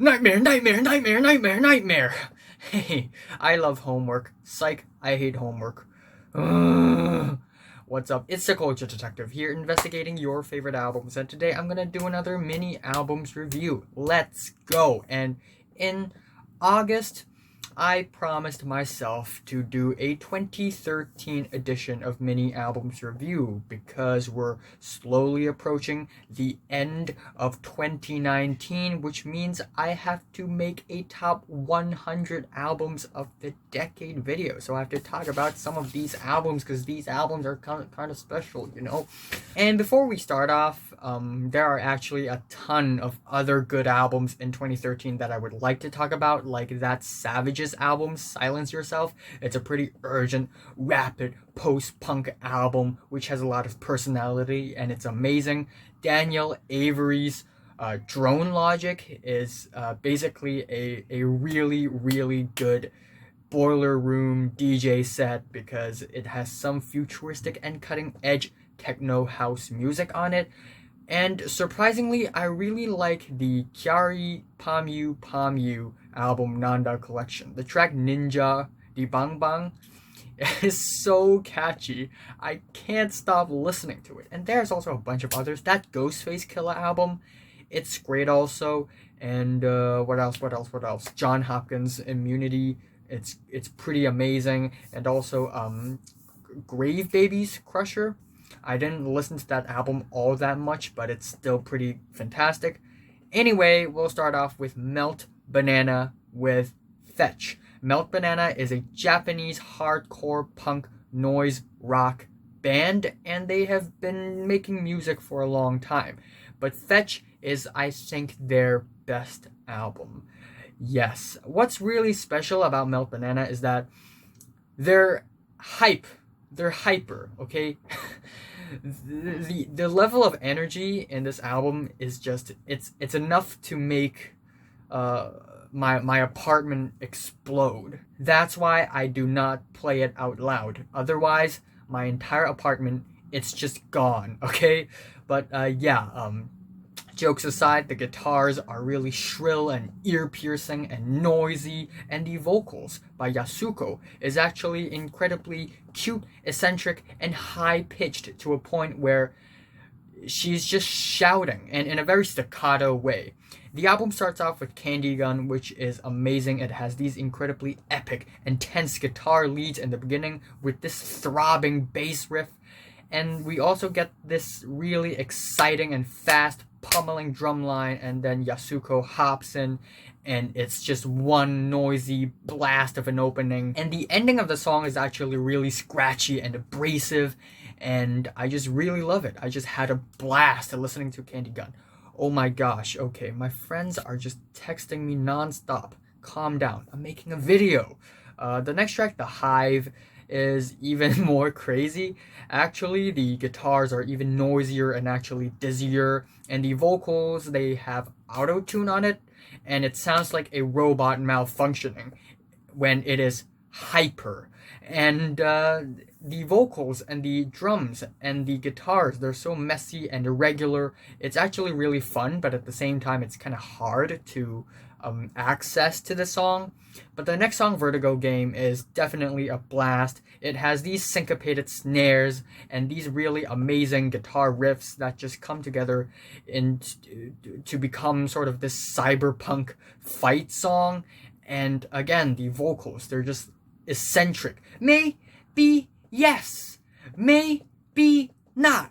Nightmare, nightmare, nightmare, nightmare, nightmare. Hey, I love homework. Psych, I hate homework. Ugh. What's up? It's the Culture Detective here, investigating your favorite albums, and today I'm gonna do another mini albums review. Let's go! And in August, I promised myself to do a 2013 edition of mini albums review because we're slowly approaching the end of 2019, which means I have to make a top 100 albums of the decade video. So I have to talk about some of these albums because these albums are kind of special, you know? And before we start off, there are actually a ton of other good albums in 2013 that I would like to talk about, like that Savage's album, Silence Yourself. It's a pretty urgent, rapid, post-punk album, which has a lot of personality, and it's amazing. Daniel Avery's Drone Logic is basically a really, really good boiler room DJ set because it has some futuristic and cutting-edge techno house music on it. And surprisingly, I really like the Kyary Pamyu album Nanda collection. The track Ninja Di Bang Bang is so catchy. I can't stop listening to it. And there's also a bunch of others. That Ghostface Killer album, it's great also. And what else? John Hopkins Immunity. It's pretty amazing. And also Grave Babies Crusher. I didn't listen to that album all that much, but it's still pretty fantastic. Anyway, we'll start off with Melt Banana with Fetch. Melt Banana is a Japanese hardcore punk noise rock band, and they have been making music for a long time. But Fetch is, I think, their best album. Yes. What's really special about Melt Banana is that they're hyper, okay? the level of energy in this album is just it's enough to make my apartment explode. That's why I do not play it out loud. Otherwise, my entire apartment, it's just gone, okay? But jokes aside, the guitars are really shrill and ear-piercing and noisy, and the vocals by Yasuko is actually incredibly cute, eccentric, and high-pitched to a point where she's just shouting, and in a very staccato way. The album starts off with Candy Gun, which is amazing. It has these incredibly epic, intense guitar leads in the beginning with this throbbing bass riff, and we also get this really exciting and fast pummeling drum line, and then Yasuko hops in, and it's just one noisy blast of an opening. And the ending of the song is actually really scratchy and abrasive, and I just really love it. I just had a blast listening to Candy Gun. Oh my gosh, okay, my friends are just texting me nonstop. Calm down, I'm making a video. The next track, The Hive, is even more crazy. Actually, the guitars are even noisier and actually dizzier, and the vocals, they have auto-tune on it, and it sounds like a robot malfunctioning when it is hyper. And the vocals and the drums and the guitars, they're so messy and irregular. It's actually really fun, but at the same time, it's kind of hard to access to the song. But the next song, Vertigo Game, is definitely a blast. It has these syncopated snares and these really amazing guitar riffs that just come together to become sort of this cyberpunk fight song. And again, the vocals, they're just eccentric. Maybe yes, maybe not.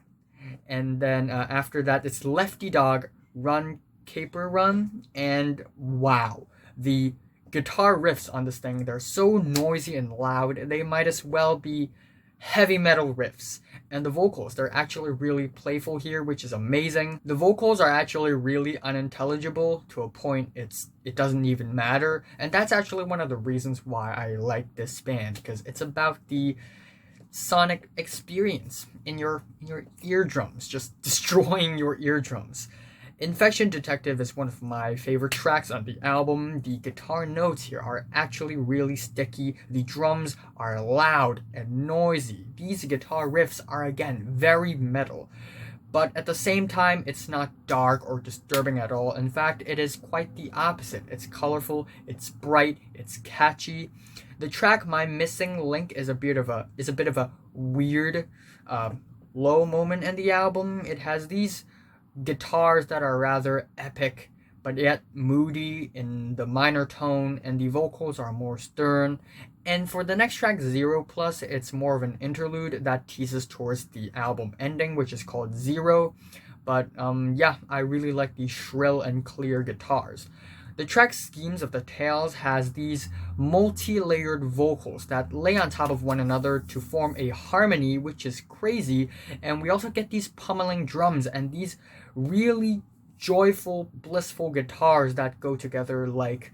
And then after that, it's Lefty Dog, Run Caper Run, and wow, the guitar riffs on this thing, they're so noisy and loud, they might as well be heavy metal riffs. And the vocals, they're actually really playful here, which is amazing. The vocals are actually really unintelligible to a point it doesn't even matter, and that's actually one of the reasons why I like this band, because it's about the sonic experience in your eardrums, just destroying your eardrums. Infection Detective is one of my favorite tracks on the album. The guitar notes here are actually really sticky. The drums are loud and noisy. These guitar riffs are, again, very metal. but at the same time, it's not dark or disturbing at all. In fact, it is quite the opposite. It's colorful, it's bright, it's catchy. The track "My Missing Link" is a bit of a weird, low moment in the album. It has these guitars that are rather epic, but yet moody in the minor tone, and the vocals are more stern. And for the next track, Zero Plus, it's more of an interlude that teases towards the album ending, which is called Zero. But yeah, I really like the shrill and clear guitars. The track Schemes of the Tales has these multi-layered vocals that lay on top of one another to form a harmony, which is crazy. And we also get these pummeling drums and these really joyful, blissful guitars that go together like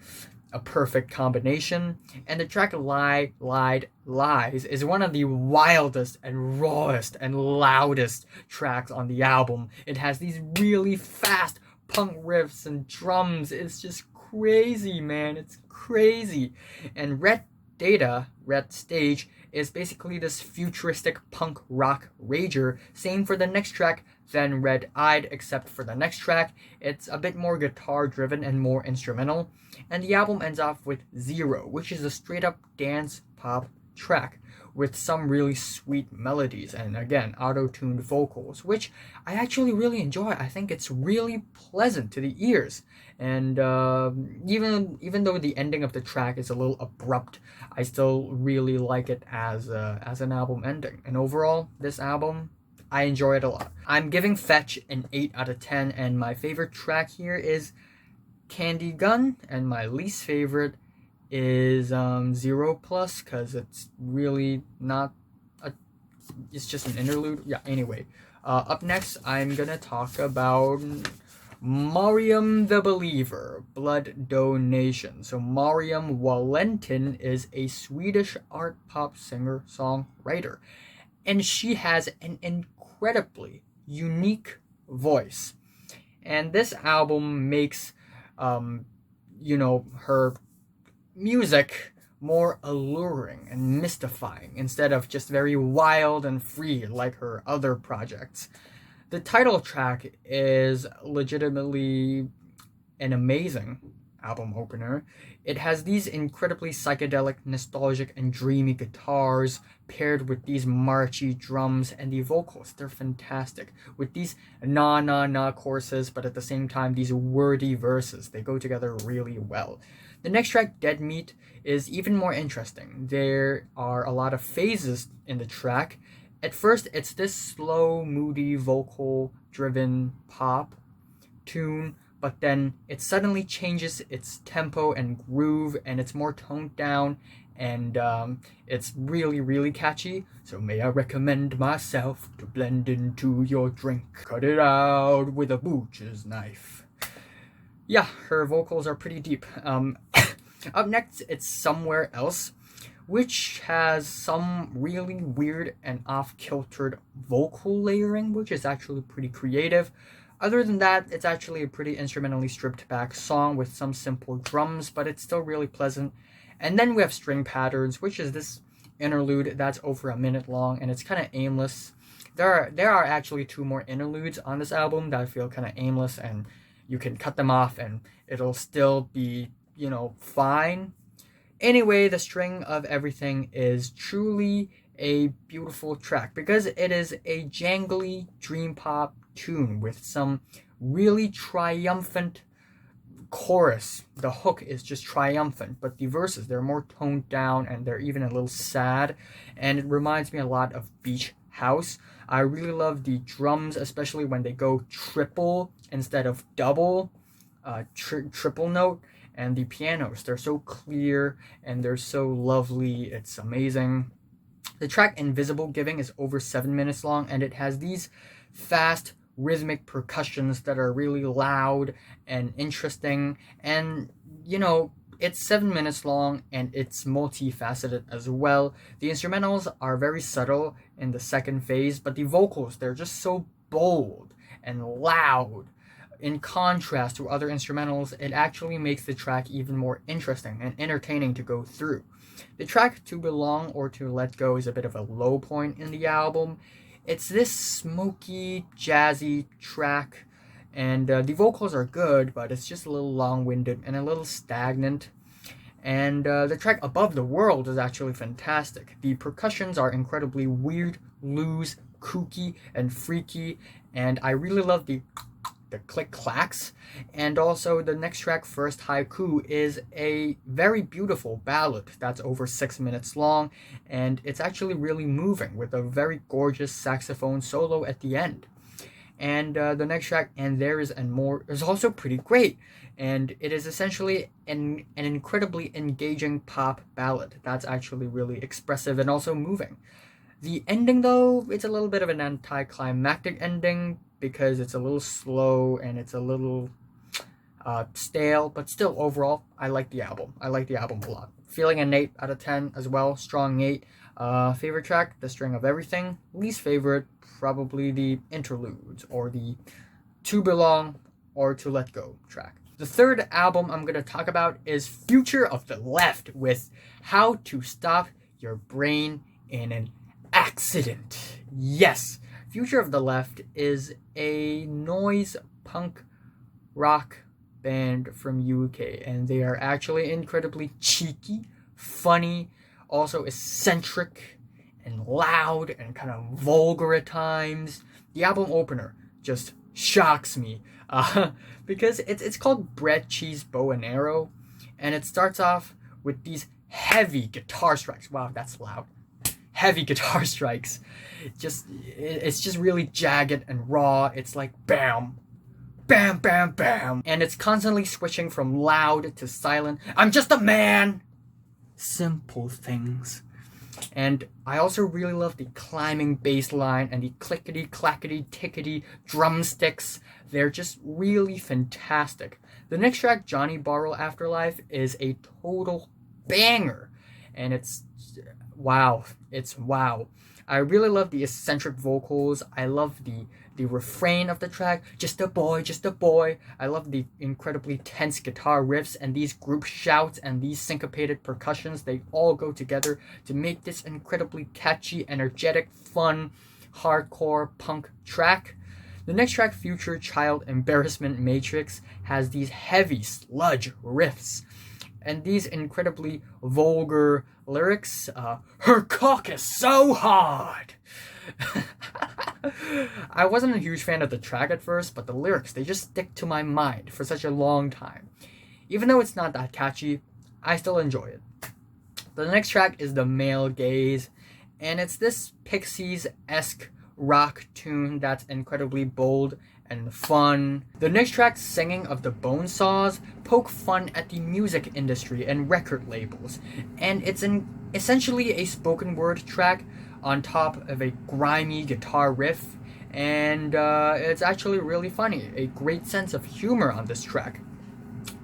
a perfect combination. And the track Lie, Lied, Lies is one of the wildest and rawest and loudest tracks on the album. It has these really fast punk riffs and drums. It's just crazy, man. It's crazy. And Red Data, Red Stage, is basically this futuristic punk rock rager. Same for the next track, Then Red Eyed, except for the next track, it's a bit more guitar driven and more instrumental. And the album ends off with Zero, which is a straight up dance pop track with some really sweet melodies and again auto-tuned vocals, which I actually really enjoy. I think it's really pleasant to the ears, and even though the ending of the track is a little abrupt, I still really like it as an album ending. And overall, this album, I enjoy it a lot. I'm giving Fetch an 8 out of 10, and my favorite track here is Candy Gun, and my least favorite is Zero Plus, because it's really not it's just an interlude. Yeah, anyway. Up next, I'm gonna talk about MariamTheBeliever, Blood Donation. So Mariam Wallentin is a Swedish art pop singer-songwriter, and she has an incredibly unique voice. And this album makes her music more alluring and mystifying instead of just very wild and free like her other projects. The title track is legitimately an amazing album opener. It has these incredibly psychedelic, nostalgic, and dreamy guitars paired with these marchy drums, and the vocals, they're fantastic. With these na choruses, but at the same time, these wordy verses, they go together really well. The next track, Dead Meat, is even more interesting. There are a lot of phases in the track. At first, it's this slow, moody, vocal-driven pop tune, but then it suddenly changes its tempo and groove, and it's more toned down, and it's really, really catchy. So may I recommend myself to blend into your drink. Cut it out with a butcher's knife. Yeah, her vocals are pretty deep. Up next, it's Somewhere Else, which has some really weird and off-kiltered vocal layering, which is actually pretty creative. Other than that, it's actually a pretty instrumentally stripped back song with some simple drums, but it's still really pleasant. And then we have String Patterns, which is this interlude that's over a minute long, and it's kind of aimless. There are actually 2 more interludes on this album that I feel kind of aimless, and you can cut them off and it'll still be, fine. Anyway, The String of Everything is truly a beautiful track because it is a jangly dream pop tune with some really triumphant chorus. The hook is just triumphant, but the verses, they're more toned down and they're even a little sad, and it reminds me a lot of Beach House. I really love the drums, especially when they go triple instead of double, triple note, and the pianos, they're so clear and they're so lovely. It's amazing. The track Invisible Giving is over 7 minutes long, and it has these fast rhythmic percussions that are really loud and interesting, and it's 7 minutes long and it's multifaceted as well. The instrumentals are very subtle in the second phase, but the vocals, they're just so bold and loud. In contrast to other instrumentals, it actually makes the track even more interesting and entertaining to go through. The track To Belong or To Let Go is a bit of a low point in the album. It's this smoky, jazzy track, and the vocals are good, but it's just a little long-winded and a little stagnant. And the track Above the World is actually fantastic. The percussions are incredibly weird, loose, kooky, and freaky, and I really love the click clacks. And also the next track, First Haiku, is a very beautiful ballad that's over 6 minutes long, and it's actually really moving with a very gorgeous saxophone solo at the end. And the next track, And There Is and More, is also pretty great, and it is essentially an incredibly engaging pop ballad that's actually really expressive and also moving. The ending, though, it's a little bit of an anticlimactic ending because it's a little slow and it's a little stale, but still, overall, I like the album. I like the album a lot. Feeling an 8 out of 10 as well, strong 8. Favorite track, The String of Everything. Least favorite, probably the interludes or the To Belong or To Let Go track. The third album I'm going to talk about is Future of the Left with How to Stop Your Brain in an Accident. Yes, Future of the Left is a noise punk rock band from UK, and they are actually incredibly cheeky, funny, also eccentric and loud and kind of vulgar at times. The album opener just shocks me because it's called Bread, Cheese, Bow and Arrow, and it starts off with these heavy guitar strikes. Wow, that's loud. Heavy guitar strikes. It's just really jagged and raw. It's like bam, bam, bam, bam, and it's constantly switching from loud to silent. I'm just a man. Simple things. And I also really love the climbing bass line and the clickety clackety tickety drumsticks. They're just really fantastic. The next track, Johnny Borrell Afterlife, is a total banger, and it's wow. I really love the eccentric vocals. I love the refrain of the track, just a boy, just a boy. I love the incredibly tense guitar riffs and these group shouts and these syncopated percussions. They all go together to make this incredibly catchy, energetic, fun, hardcore punk track. The next track, Future Child Embarrassment Matrix, has these heavy sludge riffs and these incredibly vulgar lyrics. Her cock is so hard. I wasn't a huge fan of the track at first, but the lyrics, they just stick to my mind for such a long time. Even though it's not that catchy, I still enjoy it. The next track is The Male Gaze, and it's this Pixies-esque rock tune that's incredibly bold and fun. The next track, Singing of the Bonesaws, poke fun at the music industry and record labels, and it's essentially a spoken word track on top of a grimy guitar riff, and it's actually really funny. A great sense of humor on this track.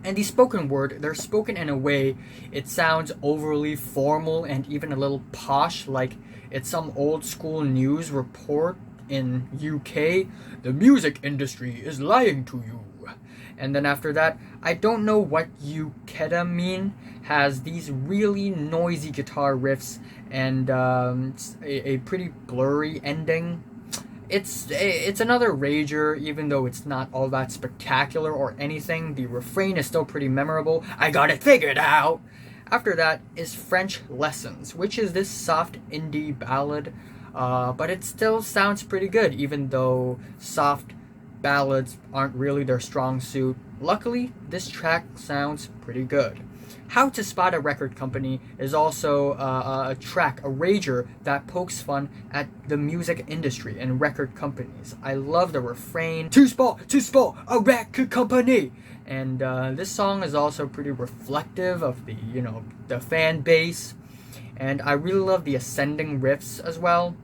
And the spoken word, they're spoken in a way it sounds overly formal and even a little posh, like it's some old school news report in UK. The music industry is lying to you. And then after that, I don't know what you Ketamine has these really noisy guitar riffs and a pretty blurry ending. It's another rager, even though it's not all that spectacular or anything. The refrain is still pretty memorable. I got it figured out. After that is French Lessons, which is this soft indie ballad, but it still sounds pretty good, even though soft ballads aren't really their strong suit. Luckily, this track sounds pretty good. How to Spot a Record Company is also a track, a rager that pokes fun at the music industry and record companies. I love the refrain, to spot a record company. And this song is also pretty reflective of the fan base. And I really love the ascending riffs as well.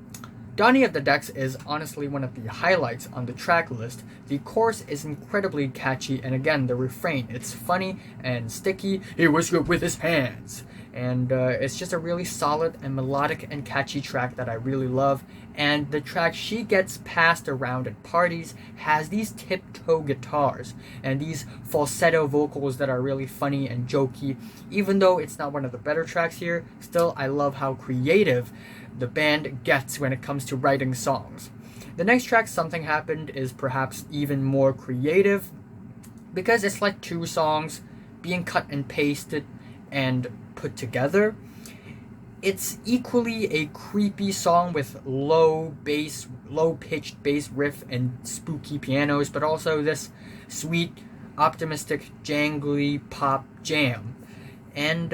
Donny of the Decks is honestly one of the highlights on the track list. The chorus is incredibly catchy, and again, the refrain, it's funny and sticky. He was good with his hands. And it's just a really solid and melodic and catchy track that I really love. And the track She Gets Passed Around at Parties has these tiptoe guitars and these falsetto vocals that are really funny and jokey. Even though it's not one of the better tracks here, still I love how creative the band gets when it comes to writing songs. The next track, Something Happened, is perhaps even more creative because it's like two songs being cut and pasted and put together. It's equally a creepy song with low pitched bass riff and spooky pianos, but also this sweet, optimistic, jangly pop jam. And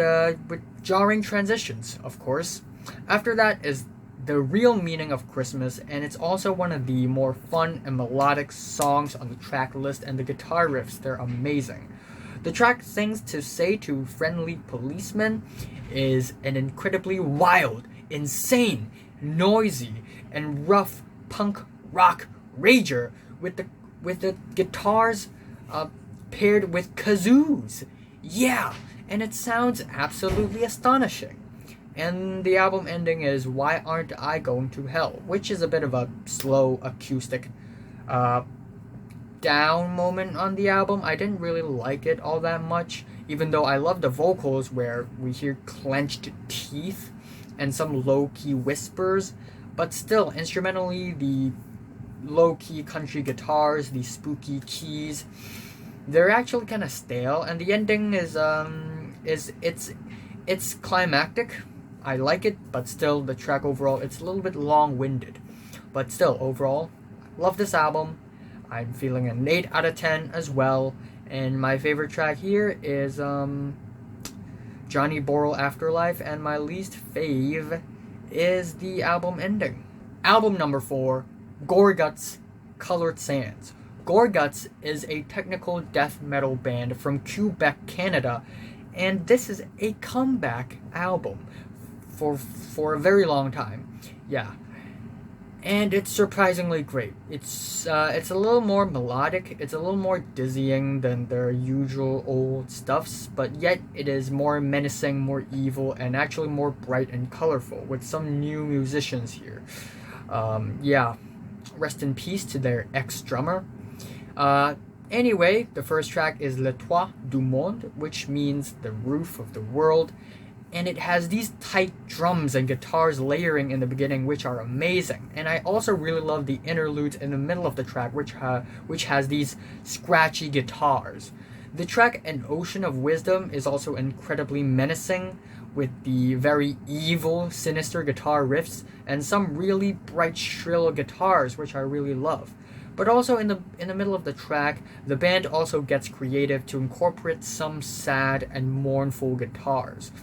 with jarring transitions, of course. After that is The Real Meaning of Christmas, and it's also one of the more fun and melodic songs on the track list, and the guitar riffs, they're amazing. The track Things to Say to Friendly Policemen is an incredibly wild, insane, noisy, and rough punk rock rager with the guitars paired with kazoos. Yeah, and it sounds absolutely astonishing. And the album ending is Why Aren't I Going to Hell, which is a bit of a slow acoustic down moment on the album. I didn't really like it all that much, even though I love the vocals where we hear clenched teeth and some low-key whispers, but still, instrumentally, the low-key country guitars, the spooky keys, they're actually kind of stale, and the ending is it's climactic. I like it, but still, the track overall, it's a little bit long-winded, but still, overall, love this album. I'm feeling an 8 out of 10 as well. And my favorite track here is Johnny Borrell Afterlife. And my least fave is the album ending. Album number 4, Gorguts, Colored Sands. Gorguts is a technical death metal band from Quebec, Canada. And this is a comeback album for a very long time. Yeah. And it's surprisingly great. It's a little more melodic, it's a little more dizzying than their usual old stuffs, but yet it is more menacing, more evil, and actually more bright and colorful, with some new musicians here. Yeah, rest in peace to their ex-drummer. Anyway, the first track is Le Toit du Monde, which means the roof of the world. And it has these tight drums and guitars layering in the beginning, which are amazing. And I also really love the interludes in the middle of the track, which has these scratchy guitars. The track An Ocean of Wisdom is also incredibly menacing, with the very evil, sinister guitar riffs and some really bright, shrill guitars, which I really love. But also in the middle of the track, the band also gets creative to incorporate some sad and mournful guitars.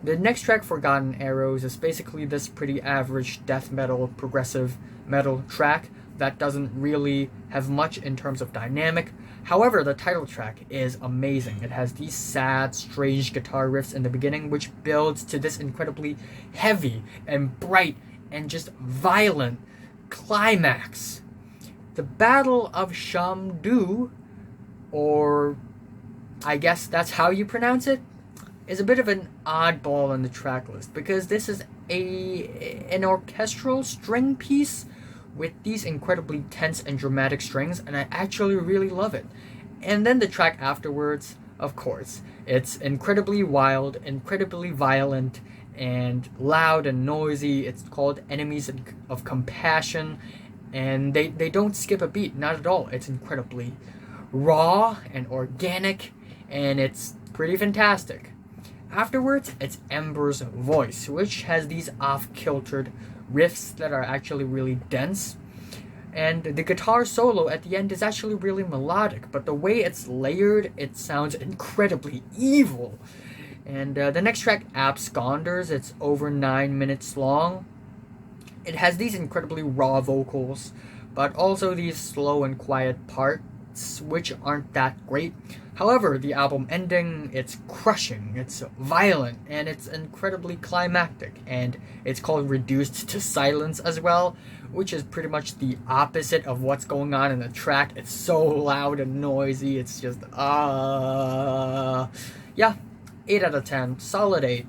The next track, Forgotten Arrows, is basically this pretty average death metal, progressive metal track that doesn't really have much in terms of dynamic. However, the title track is amazing. It has these sad, strange guitar riffs in the beginning, which builds to this incredibly heavy and bright and just violent climax. The Battle of Shamdu, or I guess that's how you pronounce it, is a bit of an oddball on the track list, because this is an orchestral string piece with these incredibly tense and dramatic strings, and I actually really love it. And then the track afterwards, of course, it's incredibly wild, incredibly violent, and loud and noisy. It's called Enemies of Compassion, and they don't skip a beat, not at all. It's incredibly raw and organic, and it's pretty fantastic. Afterwards, it's Ember's Voice, which has these off-kiltered riffs that are actually really dense. And the guitar solo at the end is actually really melodic, but the way it's layered, it sounds incredibly evil. And the next track, Absconders, it's over 9 minutes long. It has these incredibly raw vocals, but also these slow and quiet parts, which aren't that great. However, the album ending, it's crushing, it's violent, and it's incredibly climactic, and it's called Reduced to Silence as well, which is pretty much the opposite of what's going on in the track. It's so loud and noisy, it's just, yeah, 8 out of 10, solid 8.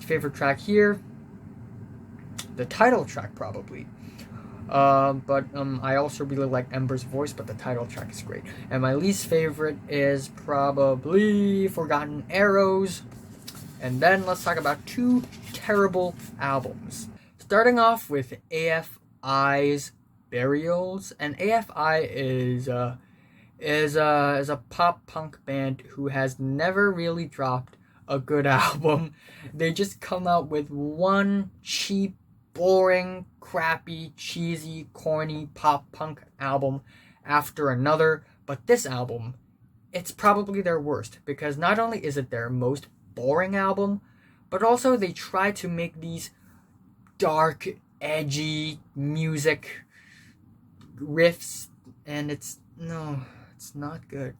Favorite track here, the title track probably. But I also really like Ember's voice, but the title track is great. And my least favorite is probably Forgotten Arrows. And then let's talk about two terrible albums. Starting off with AFI's Burials, and AFI is a pop punk band who has never really dropped a good album. They just come out with one cheap, boring, crappy, cheesy, corny pop punk album after another. But this album, it's probably their worst, because not only is it their most boring album, but also they try to make these dark, edgy music riffs, and it's not good.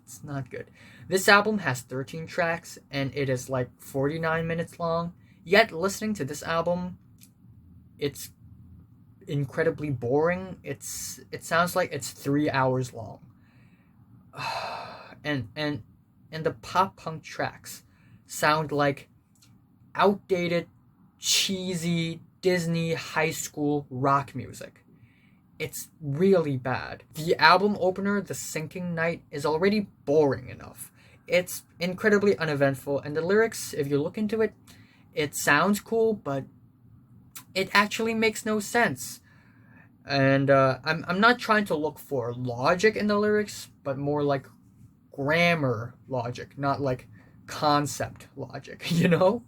It's not good. This album has 13 tracks, and it is like 49 minutes long. Yet, listening to this album, it's incredibly boring. It sounds like it's 3 hours long. And the pop punk tracks sound like outdated, cheesy Disney high school rock music. It's really bad. The album opener, The Sinking Night, is already boring enough. It's incredibly uneventful, and the lyrics, if you look into it, it sounds cool, but it actually makes no sense. And I'm not trying to look for logic in the lyrics, but more like grammar logic, not like concept logic, you know?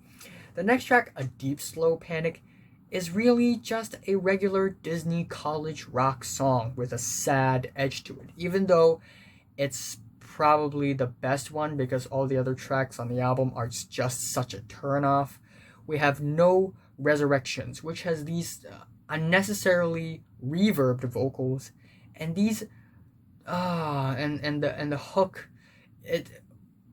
The next track, A Deep Slow Panic, is really just a regular Disney college rock song with a sad edge to it, even though it's probably the best one because all the other tracks on the album are just such a turnoff. We have No Resurrections, which has these unnecessarily reverbed vocals, and these and the hook,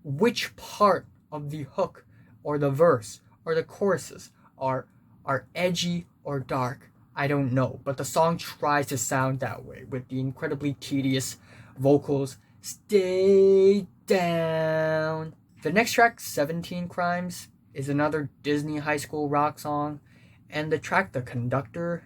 which part of the hook or the verse or the choruses are edgy or dark, I don't know, but the song tries to sound that way with the incredibly tedious vocals. Stay down. The next track, 17 Crimes, is another Disney high school rock song, and the track The Conductor,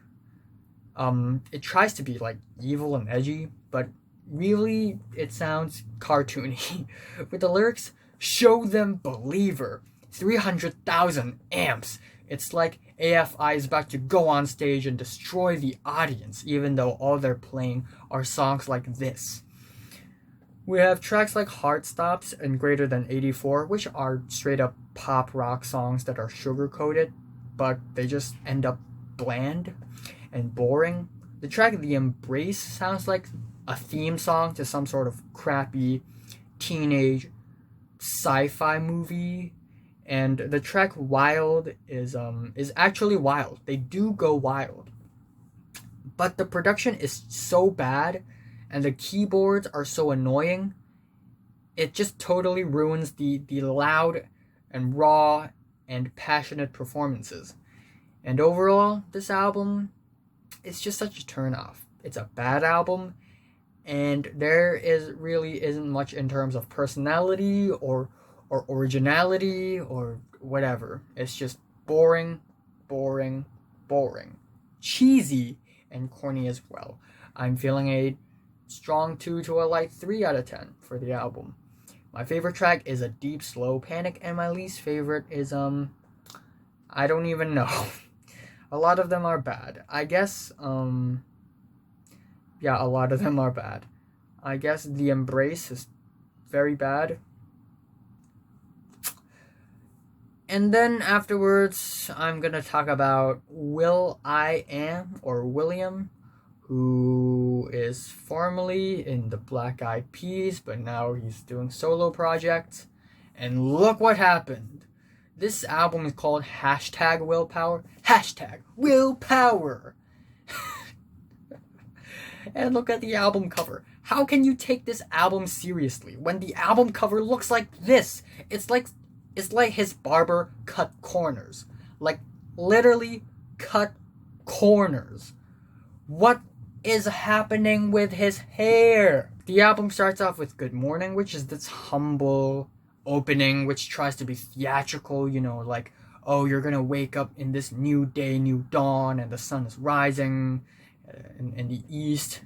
it tries to be like evil and edgy, but really it sounds cartoony with the lyrics, show them believer, 300,000 amps. It's like AFI is about to go on stage and destroy the audience, even though all they're playing are songs like this. We have tracks like Heart Stops and Greater Than 84, which are straight up pop rock songs that are sugar-coated, but they just end up bland and boring. The track The Embrace sounds like a theme song to some sort of crappy teenage sci-fi movie. And the track Wild is actually wild. They do go wild. But the production is so bad and the keyboards are so annoying, it just totally ruins the loud and raw and passionate performances. And overall, this album is just such a turnoff. It's a bad album, and there really isn't much in terms of personality or originality or whatever. It's just boring, cheesy, and corny as well. I'm feeling a strong 2 to a light 3 out of 10 for the album. My favorite track is A Deep Slow Panic, and my least favorite is I don't even know. A lot of them are bad. I guess yeah, a lot of them are bad. I guess The Embrace is very bad. And then afterwards, I'm gonna talk about will.i.am or will.i.am, who is formerly in the Black Eyed Peas, but now he's doing solo projects. And look what happened. This album is called #Willpower. #Willpower. And look at the album cover. How can you take this album seriously when the album cover looks like this? It's like his barber cut corners. Like, literally cut corners. What is happening with his hair? The album starts off with Good Morning, which is this humble, opening, which tries to be theatrical, you know, like, oh, you're gonna wake up in this new day, new dawn, and the sun is rising in the east.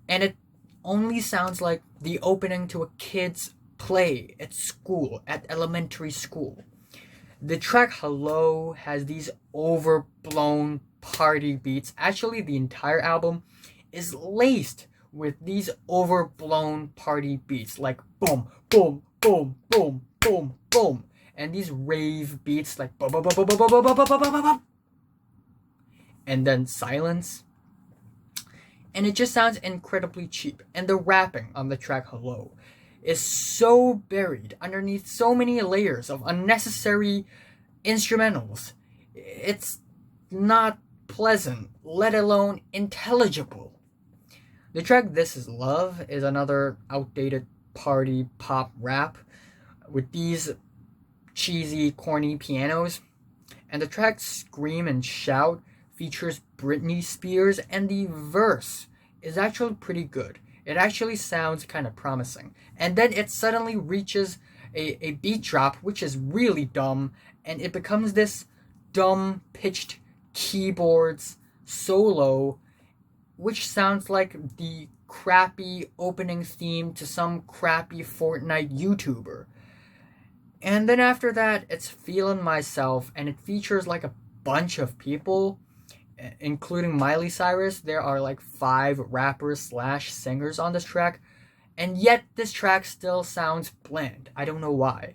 And it only sounds like the opening to a kid's play at school, at elementary school. The track Hello has these overblown party beats. Actually, the entire album is laced with these overblown party beats, like boom, boom, boom, boom, boom, boom. And these rave beats like boom, boom, boom, boom, boom, boom, boom, boom, boom, boom, boom. And then silence. And it just sounds incredibly cheap. And the rapping on the track Hello is so buried underneath so many layers of unnecessary instrumentals. It's not pleasant, let alone intelligible. The track This Is Love is another outdated party pop rap with these cheesy, corny pianos. And the track Scream and Shout features Britney Spears, and the verse is actually pretty good. It actually sounds kind of promising. And then it suddenly reaches a beat drop, which is really dumb, and it becomes this dumb pitched keyboards solo, which sounds like the crappy opening theme to some crappy Fortnite YouTuber. And then after that, it's Feelin' Myself, and it features like a bunch of people, including Miley Cyrus. There are like 5 rappers / singers on this track, and yet this track still sounds bland. I don't know why.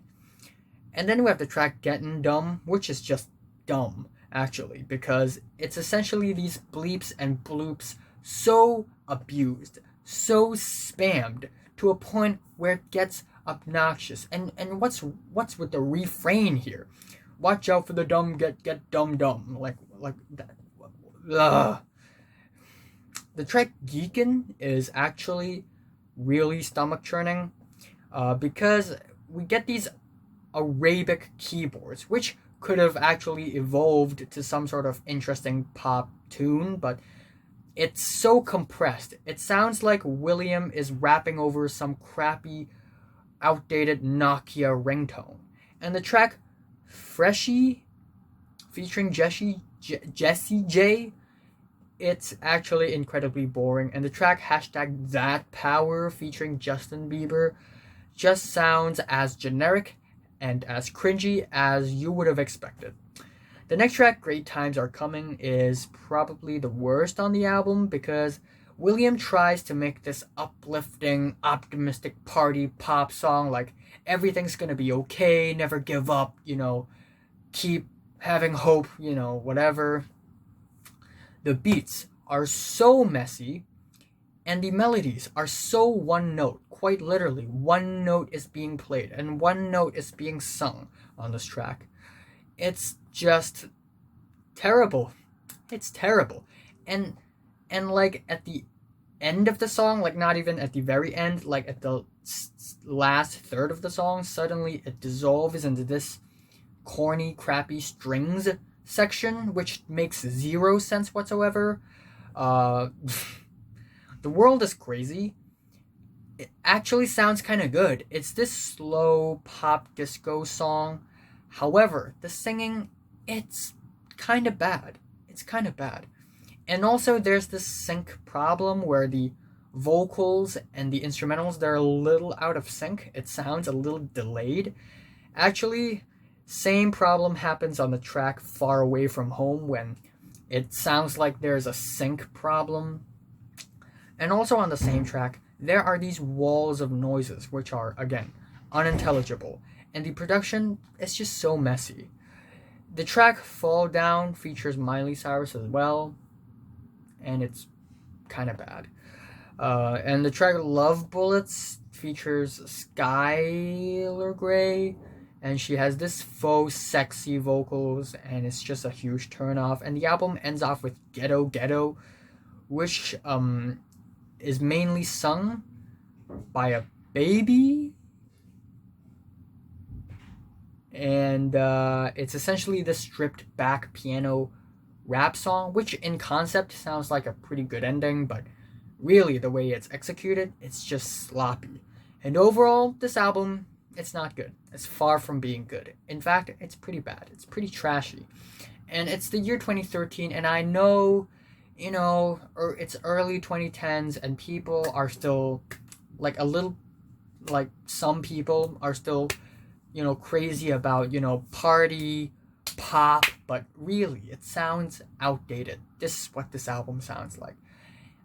And then we have the track Gettin' Dumb, which is just dumb, actually, because it's essentially these bleeps and bloops so abused, so spammed, to a point where it gets obnoxious. And what's with the refrain here? Watch out for the dumb, get dumb dumb. Like that. Ugh. The track Geekin' is actually really stomach churning, because we get these Arabic keyboards, which could have actually evolved to some sort of interesting pop tune, but it's so compressed. It sounds like will.i.am is rapping over some crappy, outdated Nokia ringtone. And the track Freshie, featuring Jessie J, it's actually incredibly boring. And the track #ThatPower, featuring Justin Bieber, just sounds as generic and as cringy as you would have expected. The next track, Great Times Are Coming, is probably the worst on the album, because will.i.am tries to make this uplifting, optimistic party pop song like everything's gonna be okay, never give up, you know, keep having hope, you know, whatever. The beats are so messy, and the melodies are so one note. Quite literally, one note is being played and one note is being sung on this track. It's just terrible. It's terrible. And like at the end of the song, like not even at the very end, like at the last third of the song, suddenly it dissolves into this corny, crappy strings section, which makes 0 sense whatsoever. The World is Crazy. It actually sounds kind of good. It's this slow pop disco song. However, the singing, it's kind of bad. It's kind of bad. And also there's this sync problem where the vocals and the instrumentals, they're a little out of sync. It sounds a little delayed. Actually, same problem happens on the track Far Away From Home, when it sounds like there's a sync problem. And also on the same track, there are these walls of noises, which are, again, unintelligible. And the production is just so messy. The track Fall Down features Miley Cyrus as well, and it's kind of bad. And the track Love Bullets features Skylar Grey, and she has this faux sexy vocals, and it's just a huge turnoff. And the album ends off with Ghetto Ghetto, which is mainly sung by a baby. And it's essentially the stripped back piano rap song, which in concept sounds like a pretty good ending, but really the way it's executed, it's just sloppy. And overall, this album, it's not good. It's far from being good. In fact, it's pretty bad. It's pretty trashy. And it's the year 2013, and I know, it's early 2010s, and people are still, like, some people are still, crazy about, party, pop, but really, it sounds outdated. This is what this album sounds like.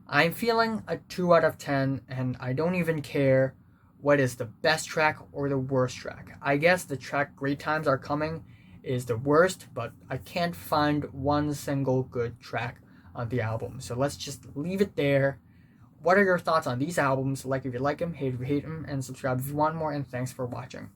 I'm feeling a 2 out of 10, and I don't even care what is the best track or the worst track. I guess the track Great Times Are Coming is the worst, but I can't find one single good track on the album. So let's just leave it there. What are your thoughts on these albums? Like if you like them, hate if you hate them, and subscribe if you want more, and thanks for watching.